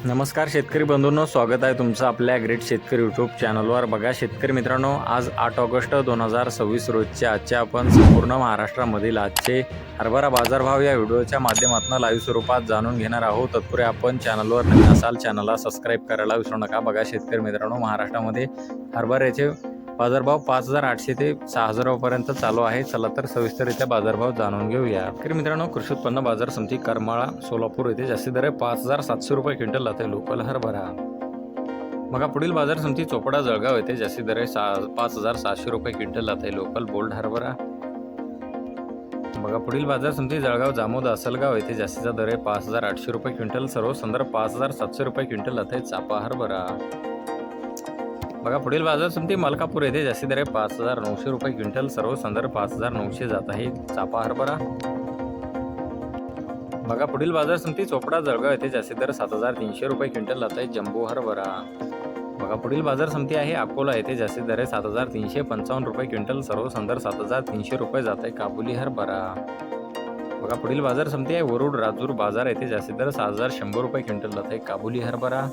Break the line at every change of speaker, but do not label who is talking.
नमस्कार शेतकरी बंधूंनो, स्वागत आहे तुमचं आपल्या ग्रेट शेतकरी यूट्यूब चॅनलवर। बघा शेतकरी मित्रांनो, आज 8 ऑगस्ट 2026 रोजचे आजचे आपण संपूर्ण महाराष्ट्रामधील आजचे हरभरा बाजारभाव या व्हिडिओच्या माध्यमातून लाईव्ह स्वरूपात जाणून घेणार आहोत। तत्पूर्वी आपण चॅनलवर नवीन असाल चॅनलला सबस्क्राईब करायला विसरू नका। बघा शेतकरी मित्रांनो, महाराष्ट्रामध्ये हरभऱ्याचे बाजारभाव 5,800 ते 6,000 पर्यंत चालू आहे। चला तर सविस्तररित्या बाजारभाव जाणून घेऊया। शेतकरी मित्रांनो, कृषी उत्पन्न बाजार समिती करमाळा सोलापूर येथे जास्तीत दर 5,700 रुपये क्विंटल लाते लोकल हरभरा। मग पुढील बाजार समिती चोपडा जळगाव येथे जास्तीत दर 5,700 रुपये क्विंटल लाते लोकल बोल्ड हरभरा। बघा पुढील बाजार समिती जळगाव जामोद असलगाव येथे जास्तीचा दर 5,800 रुपये क्विंटल, सर्व संदर्भ 5,700 रुपये क्विंटल लाते चापा हरभरा। बघा पुढील बाजार समिती मलकापूर येथे जास्तीत दर 5,900 रुपये क्विंटल, सर्व संदर्भ 5,900 जात आहे चापा हरभरा। बघा पुढील बाजार समिती चोपडा जळगाव येथे जास्तीत दर 7,300 रुपये क्विंटल जात आहे जम्बो हरभरा। बघा पुढील बाजार समिती आहे अकोला येथे जास्तीत दर 7,355 रुपये क्विंटल, सर्व संदर्भ 7,300 रुपये जात आहे काबुली हरभरा। बघा पुढील बाजार समिती आहे वरुड राजूर बाजार येथे जास्तीत दर 6,100 रुपये क्विंटल जात आहे काबुली हरभरा।